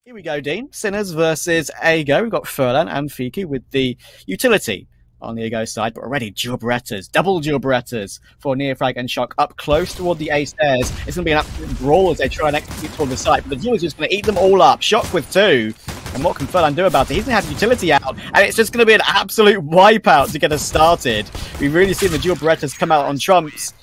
Here we go, Dean. Sinners versus Ago. We've got Furlan and Fiki with the utility on the Ago side, but already dual Berettas, double dual Berettas for Nearfrag and Shock up close toward the A stairs. It's going to be an absolute brawl as they try and execute toward the site, but the duel is just going to eat them all up. Shock with 2. And what can Furlan do about it? He's going to have utility out, and it's just going to be an absolute wipeout to get us started. We've really seen the dual Berettas come out on trumps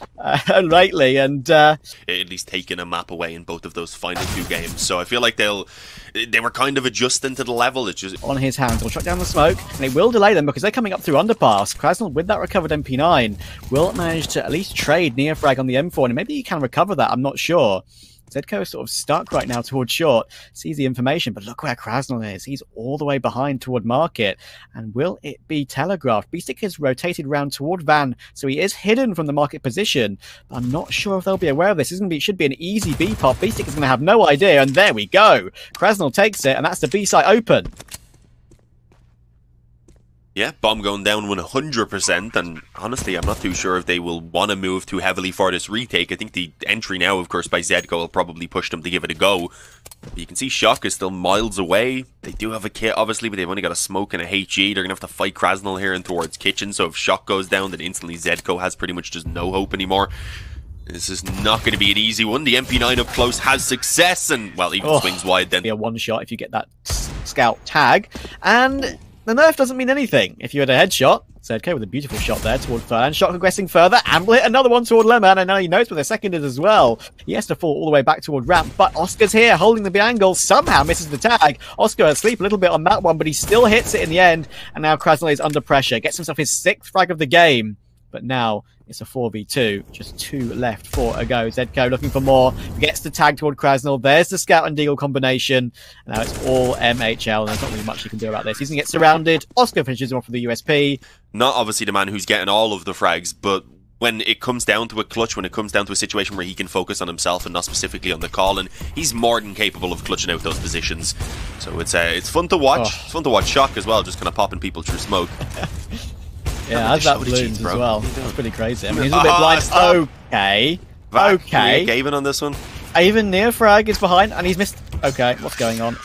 lately, and at least taking a map away in both of those final 2 games. So I feel like they were kind of adjusting to the level. It's just on his hands. We'll shut down the smoke, and it will delay them because they're coming up through underpass. Krasnal, with that recovered MP9, will manage to at least trade Nearfrag on the M4, and maybe he can recover that. I'm not sure. Zedko is sort of stuck right now towards short, sees the information, but look where Krasnal is. He's all the way behind toward market. And will it be telegraphed? Beestick has rotated round toward Van, so he is hidden from the market position. But I'm not sure if they'll be aware of this. It should be an easy B pop. Beestick is going to have no idea, and there we go. Krasnal takes it, and that's the B site open. Yeah, bomb going down 100%, and honestly, I'm not too sure if they will want to move too heavily for this retake. I think the entry now, of course, by Zedko will probably push them to give it a go. But you can see Shock is still miles away. They do have a kit, obviously, but they've only got a smoke and a HE. They're going to have to fight Krasnal here and towards Kitchen, so if Shock goes down, then instantly Zedko has pretty much just no hope anymore. This is not going to be an easy one. The MP9 up close has success, and, well, even swings wide then. Be a one-shot if you get that scout tag, and the nerf doesn't mean anything. If you had a headshot, Zedko with a beautiful shot there toward Furlan. Shock aggressing further. Amble hit another one toward Lemon, and now he knows where the second is as well. He has to fall all the way back toward ramp, but Oscar's here holding the angle. Somehow misses the tag. Oscar asleep a little bit on that one, but he still hits it in the end. And now Krasnal is under pressure. Gets himself his 6th frag of the game. But now it's a 4v2. Just 2 left for a go. Zedko looking for more. Gets the tag toward Krasnal. There's the Scout and Deagle combination. And now it's all MHL. And there's not really much you can do about this. He's going to get surrounded. Oscar finishes him off with the USP. Not obviously the man who's getting all of the frags, but when it comes down to a clutch, when it comes down to a situation where he can focus on himself and not specifically on the call, and he's more than capable of clutching out those positions. So it's fun to watch. It's fun to watch Shock as well, just kind of popping people through smoke. Yeah, as that balloons as well. That's pretty crazy. I mean, he's a bit blind. Okay. Okay. Gaven on this one. Even Nearfrag is behind, and he's missed. Okay, what's going on?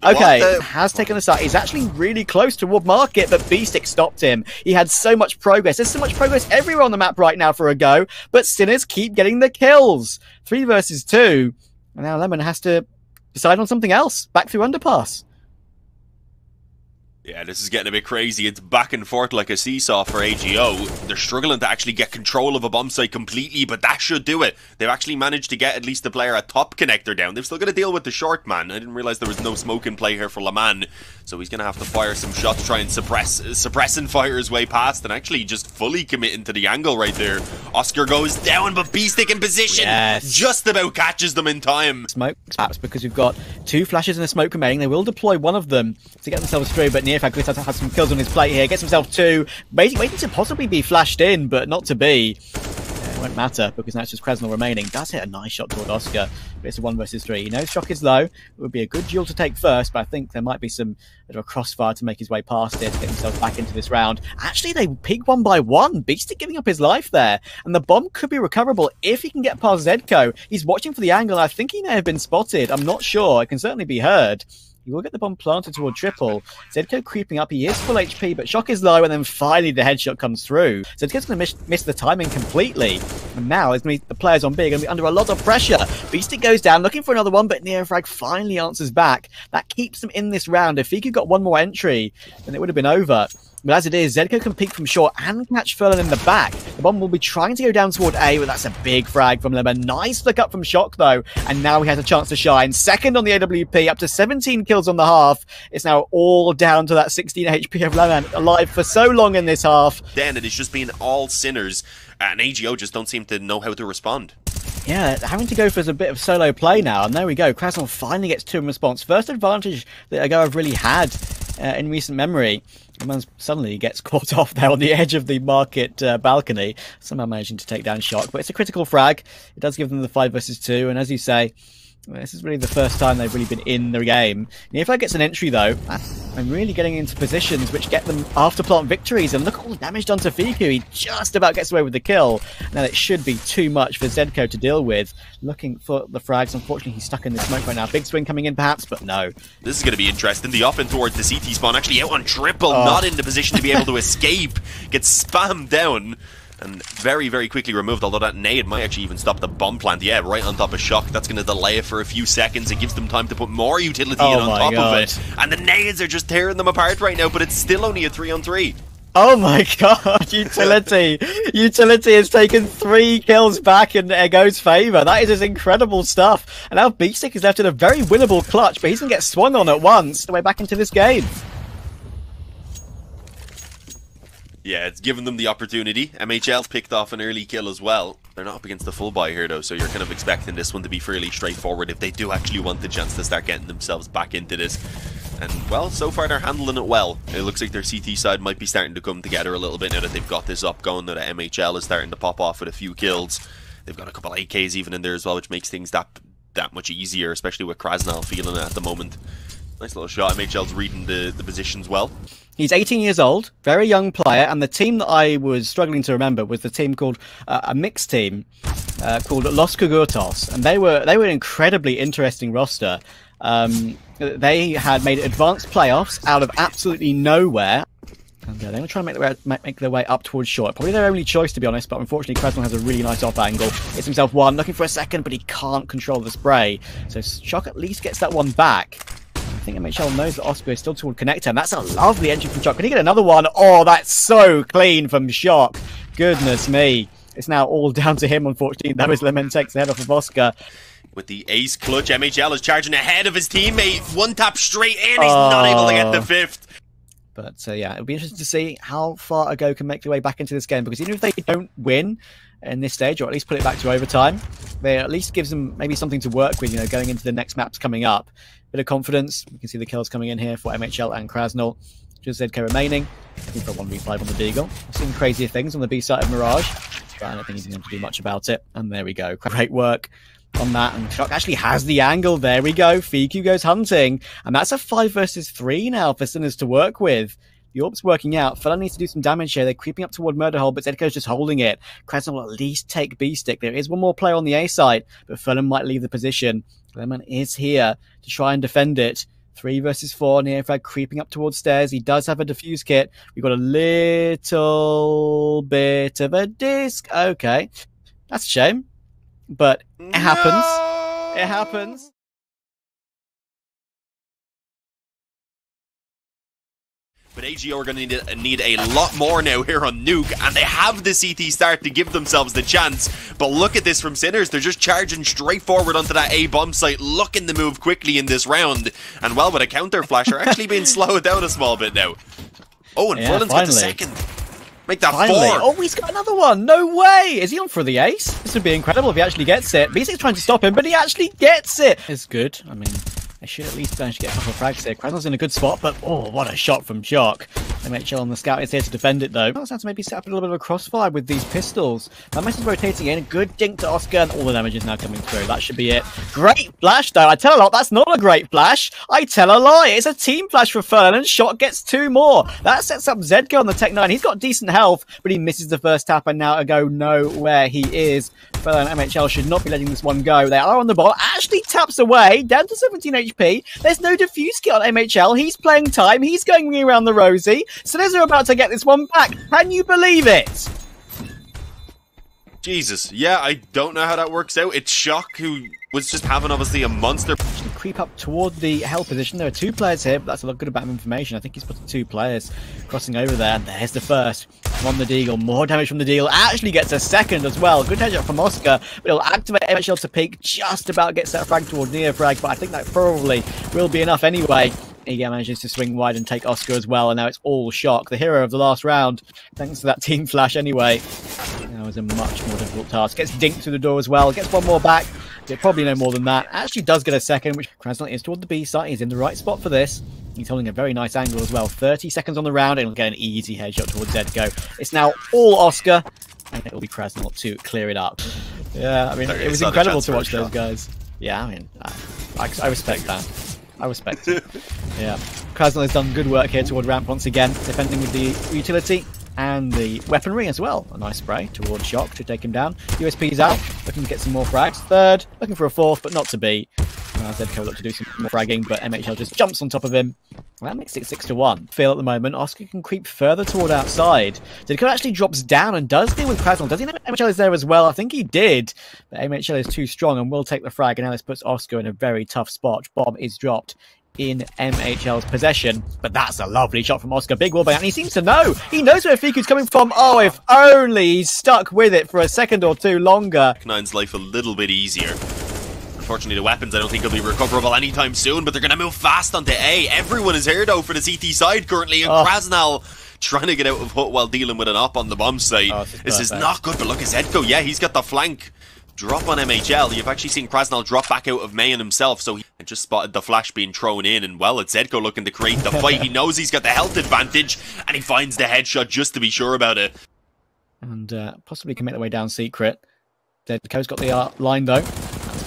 Okay, has taken a start. He's actually really close toward market, but Beestick stopped him. He had so much progress. There's so much progress everywhere on the map right now for a go, but Sinners keep getting the kills. 3 versus 2. And now Lemon has to decide on something else. Back through underpass. Yeah, this is getting a bit crazy. It's back and forth like a seesaw for AGO. They're struggling to actually get control of a bomb site completely, but that should do it. They've actually managed to get at least the player at top connector down. They've still got to deal with the short man. I didn't realize there was no smoke in play here for Laman, so he's going to have to fire some shots, try and suppress and fire his way past, and actually just fully committing to the angle right there. Oscar goes down, but Beestick in position. Yes. Just about catches them in time. Smoke perhaps because we've got 2 flashes and a smoke remaining. They will deploy one of them to get themselves through, but Nearfrag has some kills on his plate here. Gets himself 2. Waiting to possibly be flashed in, but not to be. It won't matter because now it's just Krasnal remaining. Does hit a nice shot toward Oscar, but it's a 1 versus 3. He knows Shock is low. It would be a good duel to take first, but I think there might be some bit of a crossfire to make his way past it, to get himself back into this round. Actually, they peak 1 by 1. Beestick giving up his life there, and the bomb could be recoverable if he can get past Zedko. He's watching for the angle. I think he may have been spotted. I'm not sure. It can certainly be heard. He will get the bomb planted toward triple. Zedko creeping up. He is full HP, but Shock is low, and then finally the headshot comes through. Zedko's going to miss the timing completely. And now the players on B are going to be under a lot of pressure. Beestick goes down, looking for another one, but Nearfrag finally answers back. That keeps them in this round. If he could got one more entry, then it would have been over. But as it is, Zedko can peek from short and catch Furlan in the back. The bomb will be trying to go down toward A, but that's a big frag from Lemon. Nice flick up from Shock, though. And now he has a chance to shine. Second on the AWP, up to 17 kills on the half. It's now all down to that 16 HP of Lemon, alive for so long in this half. Then it has just been all Sinners, and AGO just don't seem to know how to respond. Yeah, having to go for a bit of solo play now. And there we go. Krasnal finally gets 2 in response. First advantage that Ago have really had in recent memory. And man suddenly gets caught off there on the edge of the market balcony, somehow managing to take down Shock. But it's a critical frag. It does give them the 5 versus 2. And as you say, this is really the first time they've really been in the game. Nearfrag gets an entry, though. and really getting into positions which get them after plant victories. And look at all the damage done to Fiku. He just about gets away with the kill. Now it should be too much for Zedco to deal with. Looking for the frags. Unfortunately, he's stuck in the smoke right now. Big swing coming in perhaps, but no. This is going to be interesting. The up and towards the CT spawn, actually out on triple, not in the position to be able to escape. Gets spammed down. And very, very quickly removed, although that nade might actually even stop the bomb plant. Yeah, right on top of Shock. That's going to delay it for a few seconds. It gives them time to put more utility in on top of it. And the nades are just tearing them apart right now, but it's still only a 3-on-3. Oh my god, Utility! Utility has taken 3 kills back in Ego's favour. That is just incredible stuff. And now Beatstick is left in a very winnable clutch, but he's going to get swung on at once the way back into this game. Yeah, it's given them the opportunity. MHL's picked off an early kill as well. They're not up against the full buy here though, so you're kind of expecting this one to be fairly straightforward if they do actually want the chance to start getting themselves back into this. And, well, so far they're handling it well. It looks like their CT side might be starting to come together a little bit now that they've got this up going, that MHL is starting to pop off with a few kills. They've got a couple AKs even in there as well, which makes things that much easier, especially with Krasnal feeling it at the moment. Nice little shot. MHL's reading the positions well. He's 18 years old, very young player, and the team that I was struggling to remember was the team called a mixed team called Los Cogotos, and they were an incredibly interesting roster. They had made advanced playoffs out of absolutely nowhere. And they're going to try and make their way up towards short. Probably their only choice, to be honest, but unfortunately Krasnal has a really nice off angle. Hits himself one, looking for a second, but he can't control the spray. So Shock at least gets that one back. I think MHL knows that Oscar is still toward connector, and that's a lovely entry from Shock. Can he get another one? Oh, that's so clean from Shock. Goodness me. It's now all down to him, unfortunately. That was Lemon takes the head off of Oscar. With the ace clutch, MHL is charging ahead of his teammate. One tap straight in. He's not able to get the 5th. But yeah, it'll be interesting to see how far Ago can make their way back into this game, because even if they don't win in this stage, or at least put it back to overtime, they at least gives them maybe something to work with, you know, going into the next maps coming up. Bit of confidence. You can see the kills coming in here for MHL and Krasnal. Just Zedco remaining. Looking for a 1v5 on the Deagle. I've seen crazier things on the B side of Mirage, but I don't think he's going to do much about it. And there we go. Great work on that, and Shock actually has the angle. There we go. Fiku goes hunting, and that's a 5 versus 3 now for Sinners to work with. The orb's working out. Furlan needs to do some damage here. They're creeping up toward Murder Hole, but Zedco's just holding it. Krasnal will at least take B-Stick. There is one more player on the A side, but Furlan might leave the position. Lemon is here to try and defend it. 3 versus 4. Nearfrag creeping up towards stairs. He does have a defuse kit. We've got a little bit of a disc. Okay. That's a shame. But it happens. It happens. But AGO are going to need a lot more now here on Nuke, and they have the CT start to give themselves the chance. But look at this from Sinners. They're just charging straight forward onto that A bomb site, looking to move quickly in this round. And well, with a counter flash, are actually being slowed down a small bit now. Oh, and Furlan's got the second. Make that 4. Oh, he's got another one. No way. Is he on for the ace? This would be incredible if he actually gets it. B6's trying to stop him, but he actually gets it. It's good. I mean, they should at least manage to get a couple of frags here. Krasnal's in a good spot, but oh, what a shot from Shock. MHL on the scout is here to defend it, though. It's have to maybe set up a little bit of a crossfire with these pistols. That mess is rotating in. A good dink to Oscar, and all the damage is now coming through. That should be it. Great flash, though. I tell a lot, that's not a great flash. I tell a lie. It's a team flash for Furlan, and Shock gets 2 more. That sets up Zedco on the Tech 9. He's got decent health, but he misses the first tap, and now Ago know where he is. Furlan and MHL should not be letting this one go. They are on the ball. Ashley taps away, down to 17 HP. There's no defuse kit on MHL. He's playing time. He's going around the Rosie. So they're about to get this one back. Can you believe it? Jesus. Yeah, I don't know how that works out. It's Shock, who was just having, obviously, a monster. Creep up toward the hell position. There are 2 players here, but that's a lot good amount of information. I think he's put 2 players crossing over there. There's the first from the Deagle. More damage from the Deagle. Actually gets a second as well. Good headshot from Oscar, but it'll activate MHL to peek. Just about gets that frag toward Neofrag, but I think that probably will be enough anyway. He manages to swing wide and take Oscar as well, and now it's all Shock, the hero of the last round, thanks to that team flash anyway. That was a much more difficult task. Gets dinked through the door as well, gets one more back. Probably no more than that. Actually does get a second, which Krasnal is toward the B side. He's in the right spot for this. He's holding a very nice angle as well. 30 seconds on the round, and he'll get an easy headshot towards Zedco. It's now all Oscar, and it'll be Krasnal to clear it up. Yeah, I mean, it was incredible to watch those guys. Yeah, I mean, I respect that. I respect it. Yeah. Krasnal has done good work here toward ramp once again, defending with the utility and the weaponry as well. A nice spray towards Shock to take him down. USP's out, looking to get some more frags. Third, looking for a fourth, but not to be. Zedco looked to do some more fragging, but MHL just jumps on top of him. Well, that makes it 6-1. Feel at the moment, Oscar can creep further toward outside. Zedco actually drops down and does deal with Krasnal. Does he know MHL is there as well? I think he did, but MHL is too strong and will take the frag, and now this puts Oscar in a very tough spot. Bomb is dropped in MHL's possession, but that's a lovely shot from Oscar. Big wallbang, and he seems to know. He knows where Fiku's coming from. Oh, if only he's stuck with it for a second or two longer. Nine's life a little bit easier. Unfortunately, the weapons I don't think will be recoverable anytime soon, but they're going to move fast onto A. Everyone is here, though, for the CT side currently, and Krasnal trying to get out of hut while dealing with an op on the bomb site. This is not good, but look at Zedco. Yeah, he's got the flank drop on MHL. You've actually seen Krasnal drop back out of Mayan himself, so he just spotted the flash being thrown in, and well, it's Zedco looking to create the fight. He knows he's got the health advantage, and he finds the headshot just to be sure about it. And possibly can make their way down secret. Zedco's got the line, though.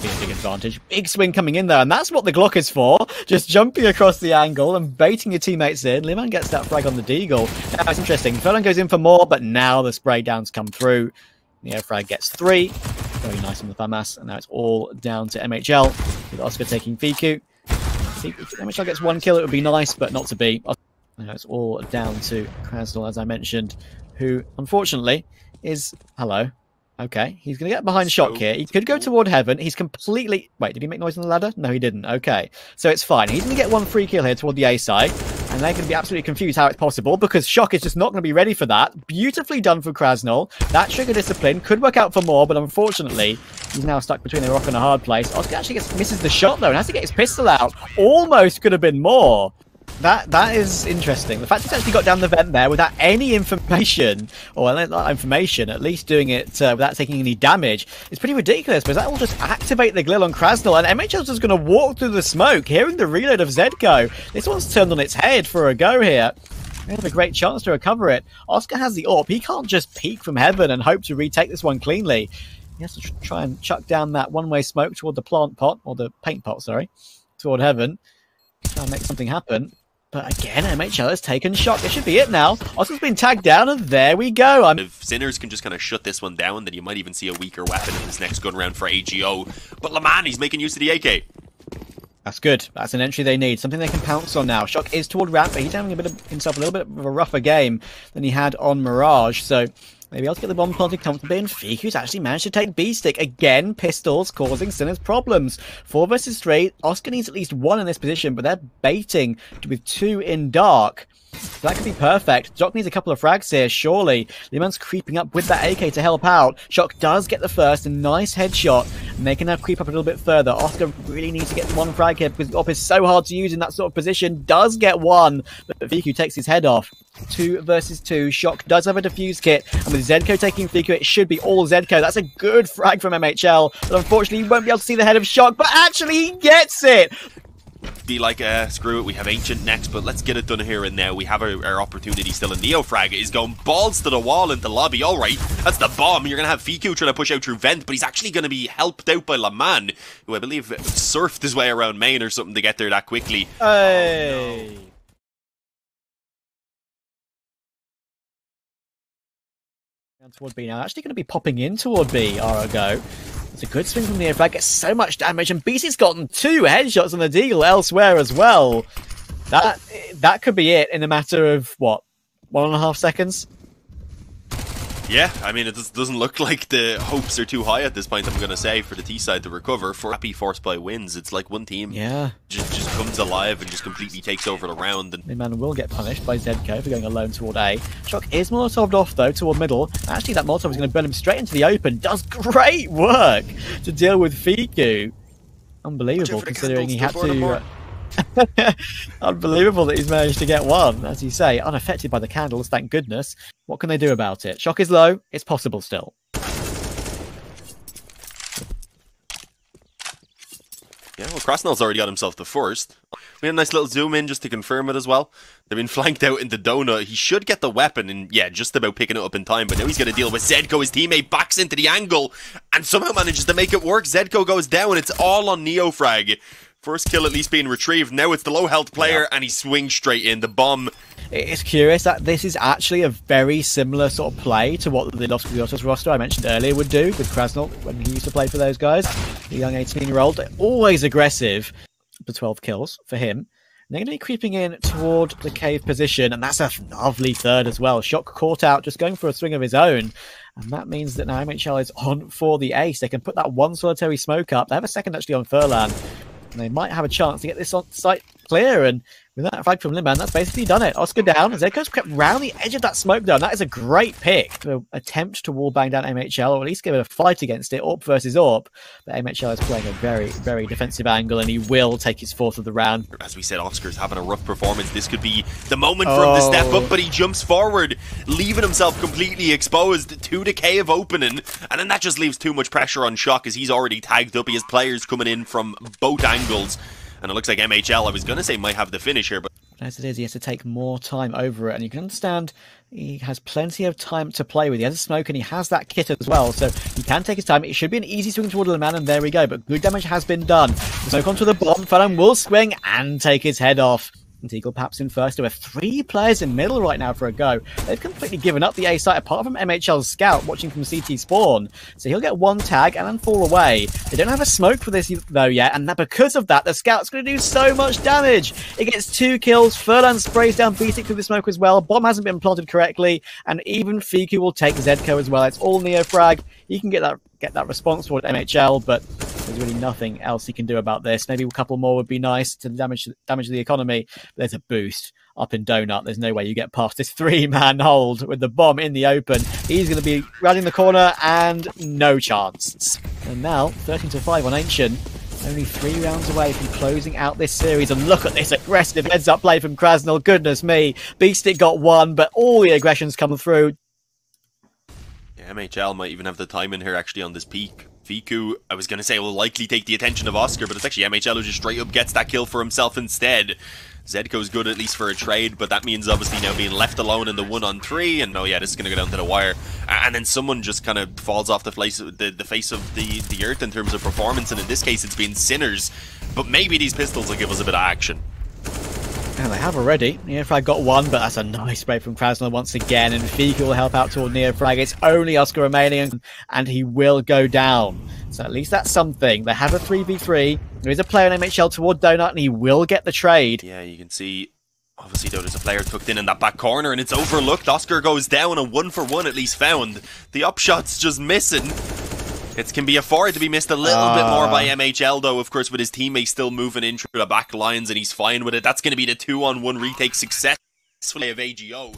Be a big advantage. Big swing coming in there, and that's what the Glock is for. Just jumping across the angle and baiting your teammates in. Liman gets that frag on the deagle. Now it's interesting. Ferland goes in for more, but now the spray downs come through. Neo frag gets 3. Very nice on the FAMAS, and now it's all down to MHL with Oscar taking Fiku. If MHL gets 1 kill, it would be nice, but not to be. Now it's all down to Krasnal, as I mentioned, who unfortunately is Okay, he's going to get behind Shock here. He could go toward Heaven. He's completely... Wait, did he make noise on the ladder? No, he didn't. Okay, so it's fine. He's going to get 1 free kill here toward the A side, and they're going to be absolutely confused how it's possible, because Shock is just not going to be ready for that. Beautifully done for Krasnal. That trigger discipline could work out for more, but unfortunately, he's now stuck between a rock and a hard place. Oscar actually misses the shot, though, and has to get his pistol out. Almost could have been more. That is interesting. The fact he's actually got down the vent there without any information, or not information, at least doing it without taking any damage, is pretty ridiculous, because that will just activate the Glil on Krasnal, and MHL's just going to walk through the smoke, hearing the reload of Zedco. This one's turned on its head for a go here. They have a great chance to recover it. Oscar has the AWP. He can't just peek from Heaven and hope to retake this one cleanly. He has to try and chuck down that one-way smoke toward the plant pot, or the paint pot, sorry, toward Heaven. Try and make something happen. But again, MHL has taken Shock. This should be it now. Oscar's been tagged down, and there we go. If Sinners can just kind of shut this one down, then you might even see a weaker weapon in this next gun round for AGO. But Laman, he's making use of the AK. That's good. That's an entry they need. Something they can pounce on now. Shock is toward ramp, but he's having himself a little bit of a rougher game than he had on Mirage. So maybe I'll get the bomb planted comfortably, and Fiku's actually managed to take B-Stick. Again, pistols causing Sinners problems. 4 versus 3. Oscar needs at least 1 in this position, but they're baiting with 2 in dark. So that could be perfect. Jock needs a couple of frags here, surely. Liman's creeping up with that AK to help out. Shock does get the first, a nice headshot, and they can now creep up a little bit further. Oscar really needs to get 1 frag here, because the op is so hard to use in that sort of position. Does get 1, but Fiku takes his head off. 2 versus 2. Shock does have a defuse kit, and with Zedco taking Fiku, it should be all Zedco. That's a good frag from MHL, but unfortunately, he won't be able to see the head of Shock, but actually, he gets it! Be like, screw it, we have Ancient next, but let's get it done here and now. We have our opportunity still, and Neofrag is going balls to the wall into lobby. Alright, that's the bomb. You're going to have Fiku trying to push out through vent, but he's actually going to be helped out by Laman, who I believe surfed his way around main or something to get there that quickly. Hey! Oh, no. Toward B now. Actually going to be popping in toward B, Arago. It's a good swing from the airflag, gets so much damage, and BC's gotten 2 headshots on the deagle elsewhere as well. That could be it in a matter of, what, 1.5 seconds? Yeah, I mean, it doesn't look like the hopes are too high at this point, I'm going to say, for the T side to recover. For happy force by wins, it's like one team just comes alive and just completely takes over the round. And Midman will get punished by Zedco for going alone toward A. Shock is Molotov'd off, though, toward middle. Actually, that Molotov is going to burn him straight into the open. Does great work to deal with Fiku. Unbelievable, considering he had to... Unbelievable that he's managed to get 1, as you say, unaffected by the candles, thank goodness. What can they do about it? Shock is low, it's possible still. Yeah, well, Krasnal's already got himself the first. We had a nice little zoom in just to confirm it as well. They've been flanked out into Donut. He should get the weapon and, yeah, just about picking it up in time. But now he's going to deal with Zedco. His teammate backs into the angle and somehow manages to make it work. Zedco goes down. It's all on Neofrag. First kill at least being retrieved. Now it's the low health player, and he swings straight in. The bomb. It's curious that this is actually a very similar sort of play to what the Los Griotos roster I mentioned earlier would do with Krasnal when he used to play for those guys. The young 18-year-old, always aggressive. The 12 kills for him. And they're going to be creeping in toward the cave position, and that's a lovely third as well. Shock caught out, just going for a swing of his own. And that means that now MHL is on for the ace. They can put that one solitary smoke up. They have a second actually on Furlan. And they might have a chance to get this on site clear. And with that frag from Limban, that's basically done it. Oscar down. Zedko's crept round the edge of that smoke down. That is a great pick to attempt to wallbang down MHL, or at least give it a fight against it, AWP versus AWP. But MHL is playing a very, very defensive angle, and he will take his fourth of the round. As we said, Oscar's having a rough performance. This could be the moment for him to step up, but he jumps forward, leaving himself completely exposed to the cave opening. And then that just leaves too much pressure on Shock, as he's already tagged up. He has players coming in from both angles. And it looks like MHL, I was going to say, might have the finish here, but as it is, he has to take more time over it. And you can understand he has plenty of time to play with. He has a smoke and he has that kit as well. So he can take his time. It should be an easy swing toward the man, and there we go. But good damage has been done. Smoke onto the bomb. Fallon will swing and take his head off. And Eagle perhaps in first. There are 3 players in middle right now for a go. They've completely given up the A site, apart from MHL's scout watching from CT spawn. So he'll get 1 tag and then fall away. They don't have a smoke for this though yet, and because of that, the scout's going to do so much damage. It gets 2 kills. Furlan sprays down Beatic through the smoke as well. Bomb hasn't been planted correctly, and even Fiku will take Zedko as well. It's all Neo frag. He can get that response toward MHL, but there's really nothing else he can do about this. Maybe a couple more would be nice to damage the economy. But there's a boost up in Donut. There's no way you get past this 3-man hold with the bomb in the open. He's going to be rounding the corner, and no chance. And now 13-5 on Ancient. Only 3 rounds away from closing out this series. And look at this aggressive heads-up play from Krasnal. Goodness me. Beastic got 1, but all the aggressions come through. Yeah, MHL might even have the time in here actually on this peak. Fiku, I was going to say, will likely take the attention of Oscar, but it's actually MHL who just straight up gets that kill for himself instead. Zedko's good at least for a trade, but that means obviously now being left alone in the 1-on-3, and oh yeah, this is going to go down to the wire. And then someone just kind of falls off the face of the earth in terms of performance, and in this case it's been Sinners. But maybe these pistols will give us a bit of action. And they have already. Neofrag got 1, but that's a nice spray from Krasnal once again. And Fiku will help out toward Neofrag. It's only Oscar remaining, and he will go down. So at least that's something. They have a 3v3. There is a player in MHL toward Donut, and he will get the trade. Yeah, you can see, obviously, though, there's a player tucked in that back corner, and it's overlooked. Oscar goes down, and 1-for-1 at least found. The upshot's just missing. It can be afforded to be missed a little bit more by MHL, though, of course, with his teammates still moving in through the back lines, and he's fine with it. That's going to be the 2-on-1 retake successfully of AGO.